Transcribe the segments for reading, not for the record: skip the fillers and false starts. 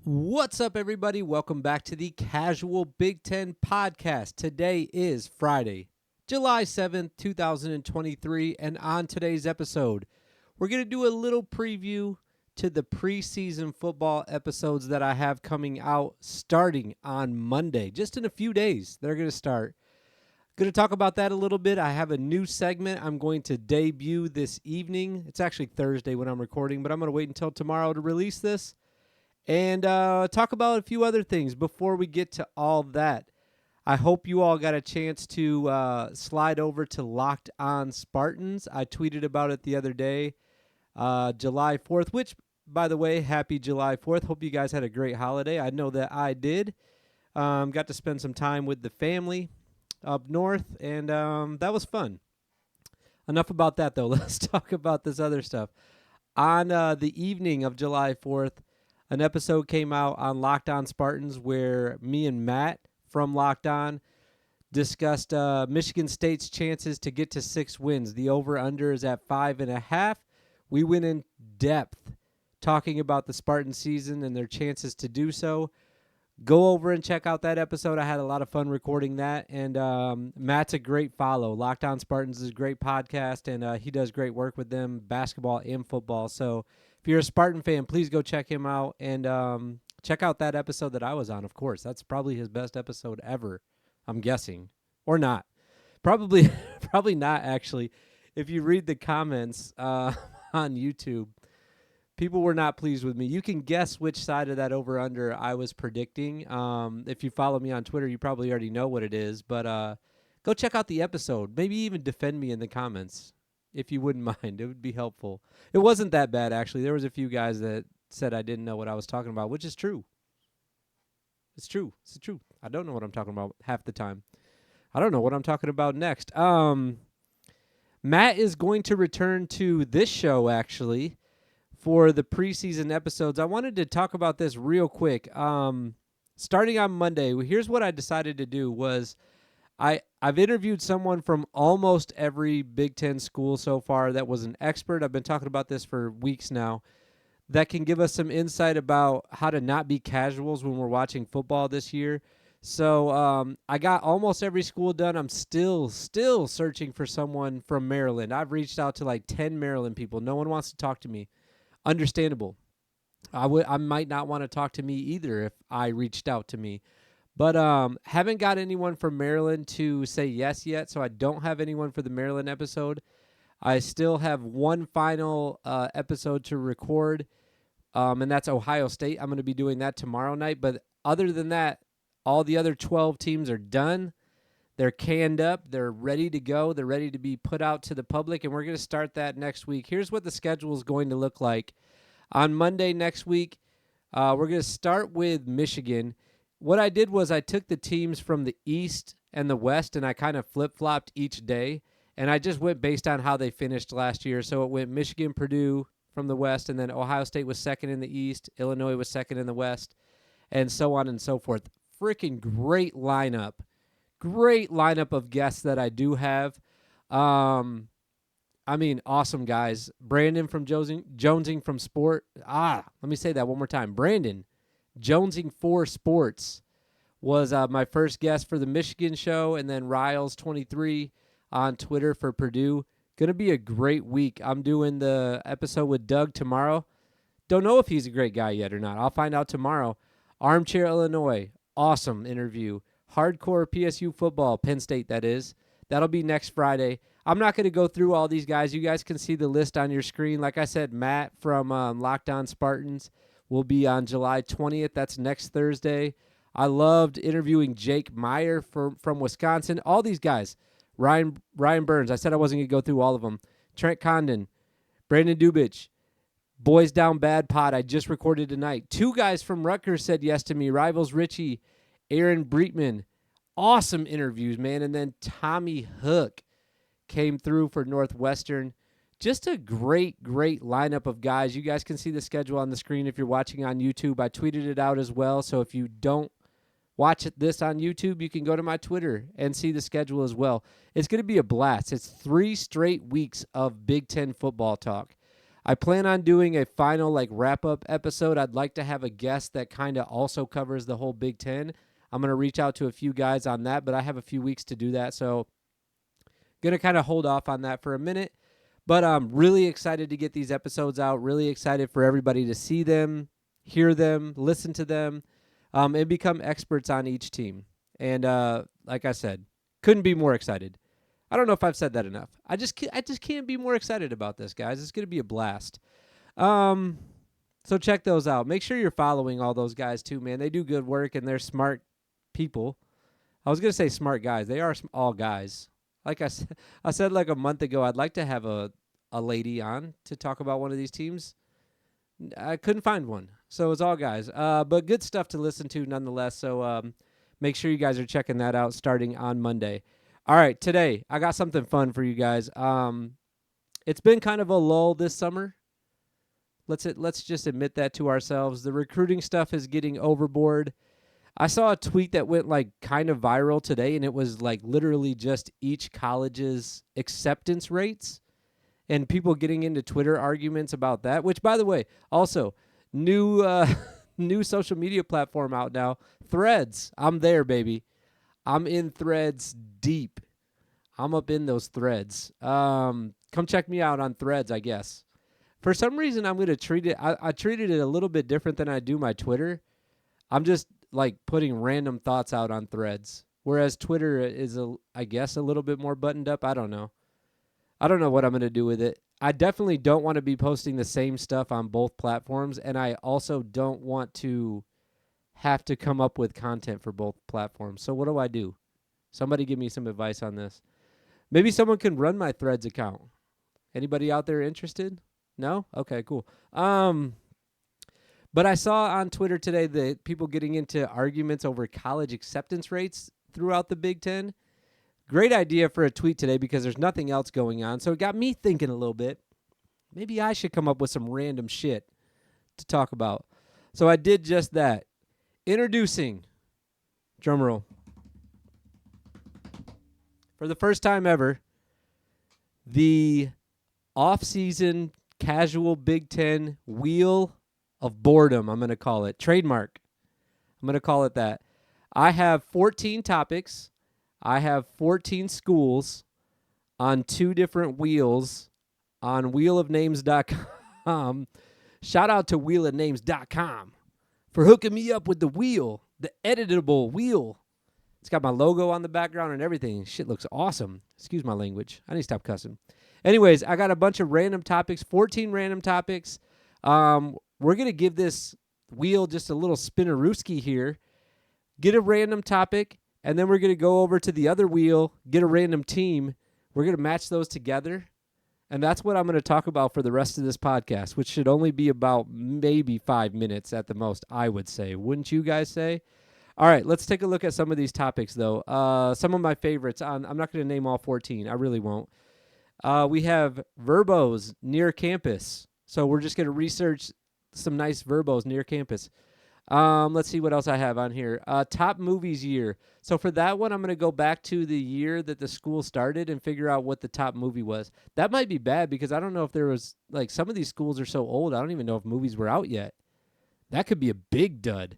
What's up, everybody? Welcome back to the Casual Big Ten Podcast. Today is Friday, July 7th, 2023, and on today's episode, we're going to do a little preview to the preseason football episodes that I have coming out starting on Monday. Just in a few days, they're going to start. Going to talk about that a little bit. I have a new segment I'm going to debut this evening. It's actually Thursday when I'm recording, but I'm going to wait until tomorrow to release this. And talk about a few other things before we get to all that. I hope you all got a chance to slide over to Locked On Spartans. I tweeted about it the other day, July 4th, which, by the way, happy July 4th. Hope you guys had a great holiday. I know that I did. Got to spend some time with the family up north, and that was fun. Enough about that, though. Let's talk about this other stuff. On the evening of July 4th, an episode came out on Locked On Spartans where me and Matt from Locked On discussed Michigan State's chances to get to 6 wins. The over-under is at 5.5. We went in depth talking about the Spartan season and their chances to do so. Go over and check out that episode. I had a lot of fun recording that, and Matt's a great follow. Locked On Spartans is a great podcast, and he does great work with them, basketball and football. So if you're a Spartan fan, please go check him out and check out that episode that I was on, of course. That's probably his best episode ever, I'm guessing. Or not. Probably not, actually. If you read the comments on YouTube, people were not pleased with me. You can guess which side of that over-under I was predicting. If you follow me on Twitter, you probably already know what it is. But go check out the episode. Maybe even defend me in the comments, if you wouldn't mind. It would be helpful. It wasn't that bad, actually. There was a few guys that said I didn't know what I was talking about, which is true. It's true. It's true. I don't know what I'm talking about half the time. I don't know what I'm talking about next. Matt is going to return to this show, actually, for the preseason episodes. I wanted to talk about this real quick. Starting on Monday, here's what I decided to do was I've interviewed someone from almost every Big Ten school so far that was an expert. I've been talking about this for weeks now, that can give us some insight about how to not be casuals when we're watching football this year. So I got almost every school done. I'm still searching for someone from Maryland. I've reached out to like 10 Maryland people. No one wants to talk to me. Understandable. I might not want to talk to me either if I reached out to me. But haven't got anyone from Maryland to say yes yet, so I don't have anyone for the Maryland episode. I still have one final episode to record, and that's Ohio State. I'm going to be doing that tomorrow night. But other than that, all the other 12 teams are done. They're canned up. They're ready to go. They're ready to be put out to the public, and we're going to start that next week. Here's what the schedule is going to look like. On Monday next week, we're going to start with Michigan. What I did was I took the teams from the East and the West, and I kind of flip-flopped each day, and I just went based on how they finished last year. So it went Michigan, Purdue from the West, and then Ohio State was second in the East, Illinois was second in the West, and so on and so forth. Freaking great lineup. Great lineup of guests that I do have. Awesome guys. Brandon from Jonesing from Sport. Let me say that one more time. Brandon, Jonesing for Sports, was my first guest for the Michigan show, and then Riles23 on Twitter for Purdue. Going to be a great week. I'm doing the episode with Doug tomorrow. Don't know if he's a great guy yet or not. I'll find out tomorrow. Armchair Illinois. Awesome interview. Hardcore PSU football, Penn State, that is. That'll be next Friday. I'm not going to go through all these guys. You guys can see the list on your screen. Like I said, Matt from Locked On Spartans will be on July 20th. That's next Thursday. I loved interviewing Jake Meyer from Wisconsin. All these guys. Ryan Burns. I said I wasn't going to go through all of them. Trent Condon. Brandon Dubich. Boys Down Bad Pod. I just recorded tonight. 2 guys from Rutgers said yes to me. Rivals Richie, Aaron Breitman. Awesome interviews, man. And then Tommy Hook came through for Northwestern. Just a great lineup of guys. You guys can see the schedule on the screen if you're watching on YouTube. I tweeted it out as well, so if you don't watch this on YouTube, you can go to my Twitter and see the schedule as well. It's going to be a blast. It's 3 straight weeks of Big Ten football talk. I plan on doing a final like wrap-up episode. I'd like to have a guest that kind of also covers the whole Big Ten. I'm going to reach out to a few guys on that, but I have a few weeks to do that, so going to kind of hold off on that for a minute. But I'm really excited to get these episodes out, really excited for everybody to see them, hear them, listen to them, and become experts on each team. And like I said, couldn't be more excited. I don't know if I've said that enough. I just can't be more excited about this, guys. It's going to be a blast. So check those out. Make sure you're following all those guys too, man. They do good work and they're smart people. I was going to say smart guys. They are all guys. Like I said like a month ago, I'd like to have a lady on to talk about one of these teams. I couldn't find one. So it's all guys. But good stuff to listen to nonetheless. So make sure you guys are checking that out starting on Monday. All right, today I got something fun for you guys. It's been kind of a lull this summer. Let's just admit that to ourselves. The recruiting stuff is getting overboard. I saw a tweet that went like kind of viral today, and it was like literally just each college's acceptance rates and people getting into Twitter arguments about that, which, by the way, also new social media platform out now, Threads. I'm there, baby. I'm in Threads deep. I'm up in those threads. Come check me out on Threads, I guess. For some reason, I'm going to treat it, I treated it a little bit different than I do my Twitter. I'm just like putting random thoughts out on Threads, whereas Twitter is, I guess, a little bit more buttoned up. I don't know. I don't know what I'm going to do with it. I definitely don't want to be posting the same stuff on both platforms, and I also don't want to have to come up with content for both platforms. So what do I do? Somebody give me some advice on this. Maybe someone can run my Threads account. Anybody out there interested? No? Okay, cool. But I saw on Twitter today that people getting into arguments over college acceptance rates throughout the Big Ten. Great idea for a tweet today because there's nothing else going on. So it got me thinking a little bit. Maybe I should come up with some random shit to talk about. So I did just that. Introducing, drumroll, for the first time ever, the off-season casual Big Ten wheel of boredom, I'm going to call it. Trademark. I'm going to call it that. I have 14 topics. I have 14 schools on 2 different wheels on wheelofnames.com. Shout out to wheelofnames.com for hooking me up with the wheel, the editable wheel. It's got my logo on the background and everything. Shit looks awesome. Excuse my language. I need to stop cussing. Anyways, I got a bunch of random topics, 14 random topics. We're going to give this wheel just a little spinnerooski here. Get a random topic, and then we're going to go over to the other wheel, get a random team. We're going to match those together. And that's what I'm going to talk about for the rest of this podcast, which should only be about maybe 5 minutes at the most, I would say. Wouldn't you guys say? All right, let's take a look at some of these topics, though. Some of my favorites. I'm not going to name all 14. I really won't. We have verbos near campus. So we're just going to research some nice verbos near campus. Let's see what else I have on here. Top movies year. So for that one, I'm going to go back to the year that the school started and figure out what the top movie was. That might be bad because I don't know if there was, like, some of these schools are so old, I don't even know if movies were out yet. That could be a big dud.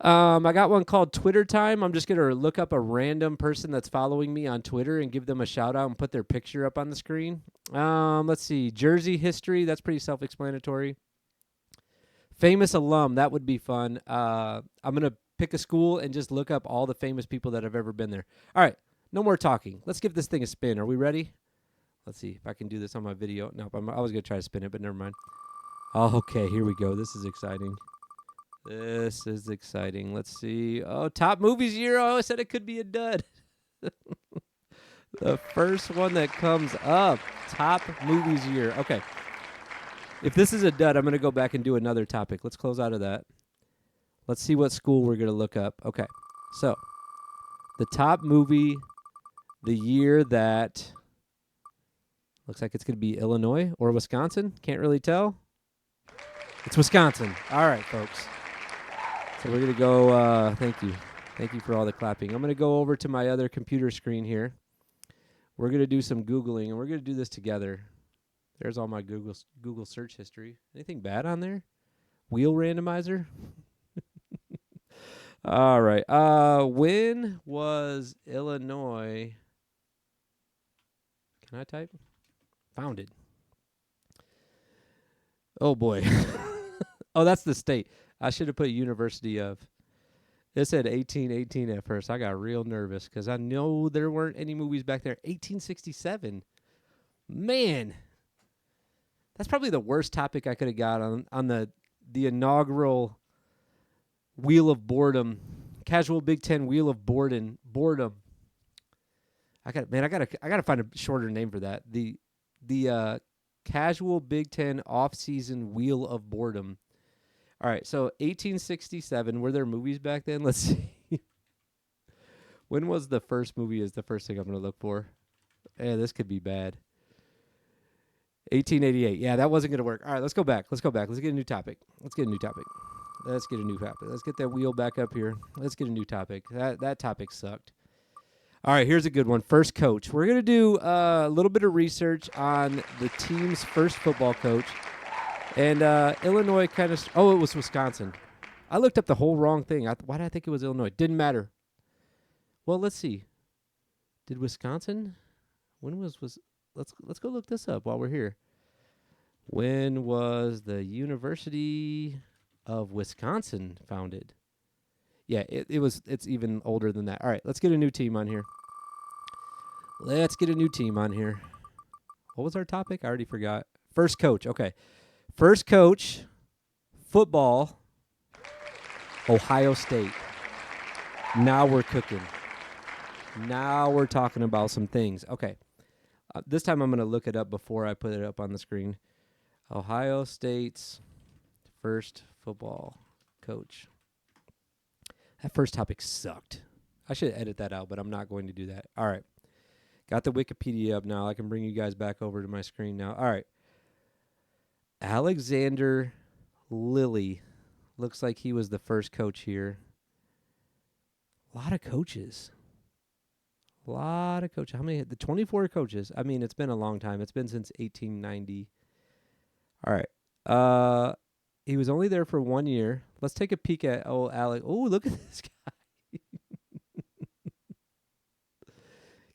I got one called Twitter Time. I'm just going to look up a random person that's following me on Twitter and give them a shout out and put their picture up on the screen. Let's see. Jersey history. That's pretty self-explanatory. Famous alum. That would be fun. I'm going to pick a school and just look up all the famous people that have ever been there. All right. No more talking. Let's give this thing a spin. Are we ready? Let's see if I can do this on my video. Nope. I was going to try to spin it, but never mind. Okay. Here we go. This is exciting. This is exciting. Let's see. Oh, top movies year. Oh, I said it could be a dud. The first one that comes up. Top movies year. Okay. If this is a dud, I'm going to go back and do another topic. Let's close out of that. Let's see what school we're going to look up. Okay. So, the top movie, the year that looks like it's going to be Illinois or Wisconsin. Can't really tell. It's Wisconsin. All right, folks. So we're going to go, thank you. Thank you for all the clapping. I'm going to go over to my other computer screen here. We're going to do some Googling, and we're going to do this together. There's all my Google search history. Anything bad on there? Wheel randomizer? All right. When was Illinois? Can I type? Founded. Oh boy. Oh, that's the state. I should have put University of. It said 1818 at first. I got real nervous because I know there weren't any movies back there. 1867. Man. That's probably the worst topic I could have got on the inaugural Wheel of Boredom, casual Big Ten Wheel of Boredom. I gotta find a shorter name for that. The casual Big Ten off-season Wheel of Boredom. All right, so 1867. Were there movies back then? Let's see. When was the first movie? Is the first thing I'm gonna look for. Yeah, this could be bad. 1888. Yeah, that wasn't gonna work. All right, let's go back. Let's get a new topic. Let's get a new topic. Let's get that wheel back up here. Let's get a new topic. That topic sucked. All right, here's a good one. First coach. We're going to do a little bit of research on the team's first football coach. And Illinois kind of – it was Wisconsin. I looked up the whole wrong thing. Why did I think it was Illinois? Didn't matter. Well, let's see. Did Wisconsin – when was – let's go look this up while we're here. When was the University of Wisconsin founded? Yeah, it's even older than that. All right, let's get a new team on here. What was our topic? I already forgot. First coach. Okay. First coach, football, Ohio State. Now we're cooking. Now we're talking about some things. Okay. This time I'm going to look it up before I put it up on the screen. Ohio State's first football coach. That first topic sucked. I should edit that out, but I'm not going to do that. All right. Got the Wikipedia up now. I can bring you guys back over to my screen now. All right. Alexander Lilly. Looks like he was the first coach here. A lot of coaches. How many? The 24 coaches. I mean, it's been a long time. It's been since 1890. All right. He was only there for 1 year. Let's take a peek at Alex. Oh, look at this guy.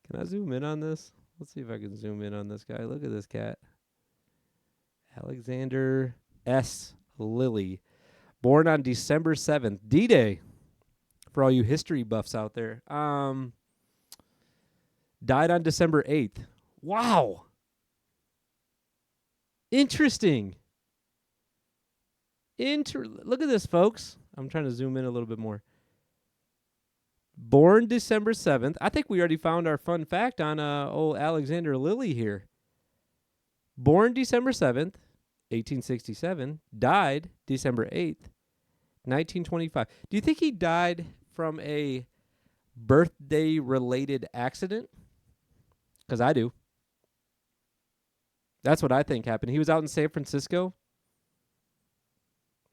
Can I zoom in on this? Let's see if I can zoom in on this guy. Look at this cat. Alexander S. Lilly. Born on December 7th. D-Day. For all you history buffs out there. Died on December 8th. Wow. Interesting. Look at this, folks. I'm trying to zoom in a little bit more. Born December 7th. I think we already found our fun fact on old Alexander Lilly here. Born December 7th, 1867. Died December 8th, 1925. Do you think he died from a birthday-related accident? Because I do. That's what I think happened. He was out in San Francisco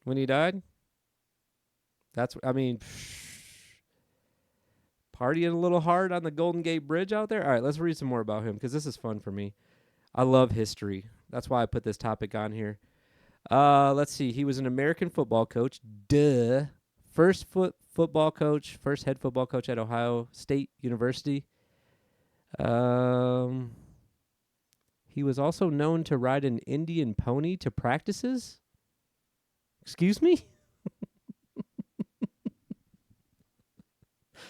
when he died. Partying a little hard on the Golden Gate Bridge out there. All right, let's read some more about him because this is fun for me. I love history. That's why I put this topic on here. Let's see. He was an American football coach. Duh. First head football coach at Ohio State University. He was also known to ride an Indian pony to practices. Excuse me?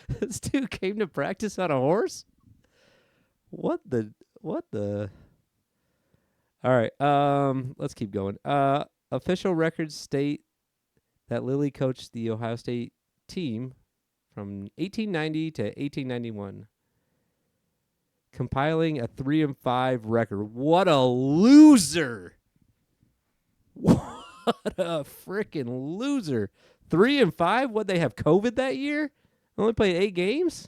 This dude came to practice on a horse? What the? All right, let's keep going. Official records state that Lilly coached the Ohio State team from 1890 to 1891, compiling a 3-5 record. What a loser! What a freaking loser! 3-5. What, they have COVID that year? Only played 8 games?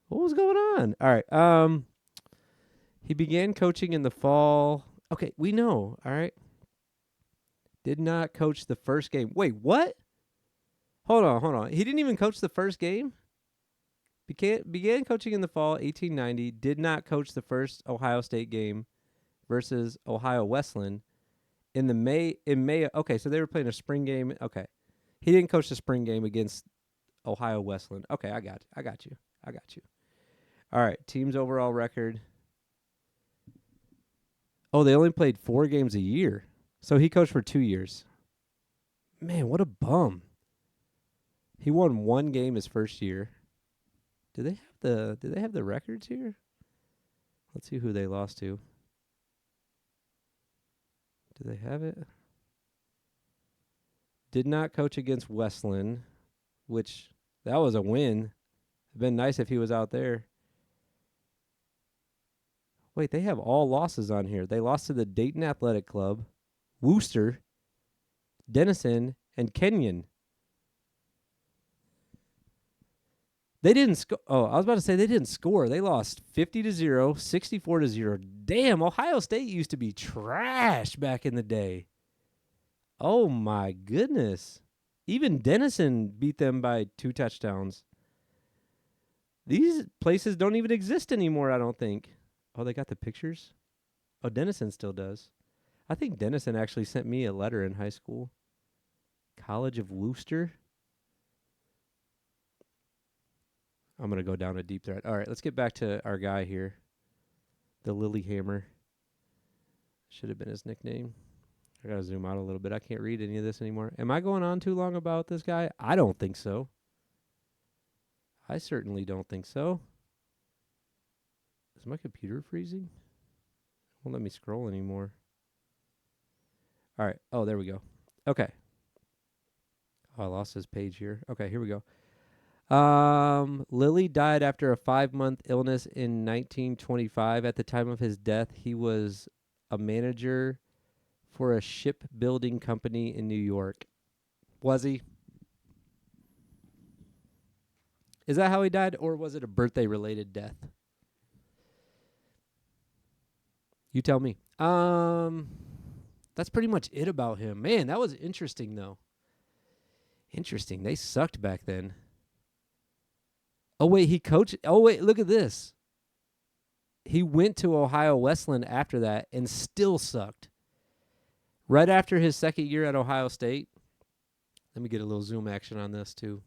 What was going on? All right. He began coaching in the fall. Okay, we know. All right. Did not coach the first game. Wait, what? Hold on. He didn't even coach the first game? Began coaching in the fall, 1890. Did not coach the first Ohio State game, versus Ohio Wesleyan in May. Okay, so they were playing a spring game. Okay, he didn't coach the spring game against Ohio Wesleyan. Okay, I got you. All right, team's overall record. Oh, they only played 4 games a year. So he coached for 2 years. Man, what a bum. He won 1 game his first year. Do they have the records here? Let's see who they lost to. Do they have it? Did not coach against Wesleyan, which that was a win. It'd been nice if he was out there. Wait, they have all losses on here. They lost to the Dayton Athletic Club, Wooster, Denison, and Kenyon. They didn't score. Oh, I was about to say they didn't score. They lost 50-0, 64-0. Damn, Ohio State used to be trash back in the day. Oh my goodness. Even Denison beat them by 2 touchdowns. These places don't even exist anymore, I don't think. Oh, they got the pictures? Oh, Denison still does. I think Denison actually sent me a letter in high school. College of Wooster. I'm going to go down a deep thread. All right, let's get back to our guy here. The Lilyhammer. Should have been his nickname. I got to zoom out a little bit. I can't read any of this anymore. Am I going on too long about this guy? I don't think so. I certainly don't think so. Is my computer freezing? Won't let me scroll anymore. All right. Oh, there we go. Okay. Oh, I lost his page here. Okay, here we go. Lilly died after a 5-month illness in 1925. At the time of his death, he was a manager for a shipbuilding company in New York. Was he? Is that how he died, or was it a birthday-related death? You tell me. That's pretty much it about him. Man, that was interesting, though. Interesting. They sucked back then. Oh, wait, he coached. Oh, wait, look at this. He went to Ohio Wesleyan after that and still sucked. Right after his second year at Ohio State. Let me get a little zoom action on this, too,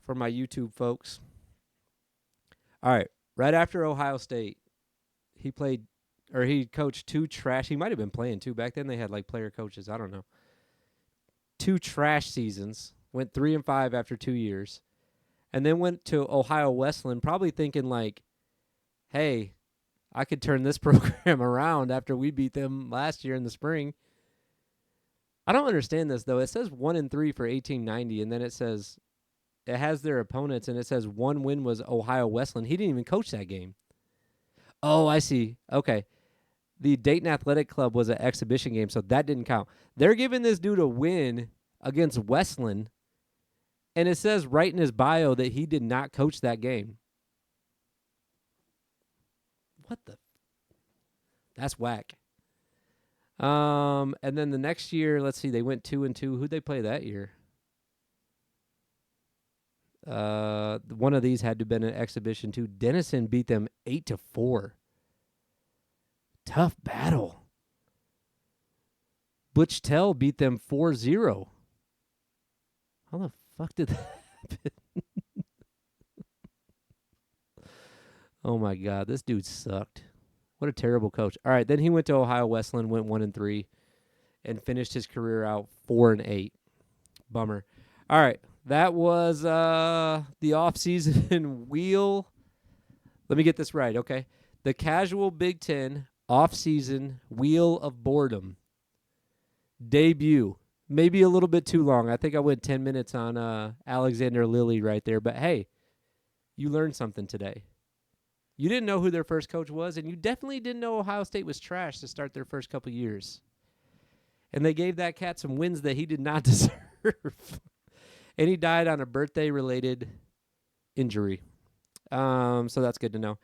for my YouTube folks. All right, right after Ohio State, he coached 2 trash. He might have been playing, too. Back then they had, like, player coaches. I don't know. 2 trash seasons. Went 3-5 after 2 years. And then went to Ohio Wesleyan, probably thinking like, hey, I could turn this program around after we beat them last year in the spring. I don't understand this, though. It says 1-3 for 1890, and then it says it has their opponents, and it says 1 win was Ohio Wesleyan. He didn't even coach that game. Oh, I see. Okay. The Dayton Athletic Club was an exhibition game, so that didn't count. They're giving this dude a win against Wesleyan, and it says right in his bio that he did not coach that game. What the? That's whack. And then the next year, let's see, they went 2-2. Who'd they play that year? One of these had to have been an exhibition too. Denison beat them 8-4. Tough battle. Butch Tell beat them 4-0. How the fuck did that happen? Oh my God, this dude sucked. What a terrible coach. All right, then he went to Ohio Wesleyan, went 1-3, and finished his career out 4-8. Bummer. All right, that was the off-season wheel. Let me get this right, okay? The casual Big Ten off-season wheel of boredom debut. Maybe a little bit too long. I think I went 10 minutes on Alexander Lilly right there. But, hey, you learned something today. You didn't know who their first coach was, and you definitely didn't know Ohio State was trash to start their first couple years. And they gave that cat some wins that he did not deserve. And he died on a birthday-related injury. So that's good to know.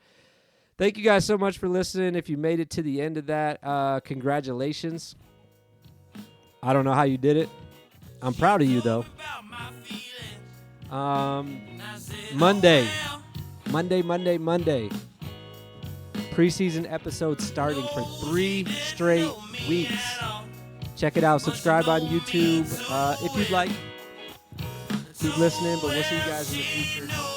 Thank you guys so much for listening. If you made it to the end of that, congratulations. I don't know how you did it. I'm proud of you, though. Monday. Preseason episodes starting for 3 straight weeks. Check it out. Subscribe on YouTube if you'd like. Keep listening, but we'll see you guys in the future.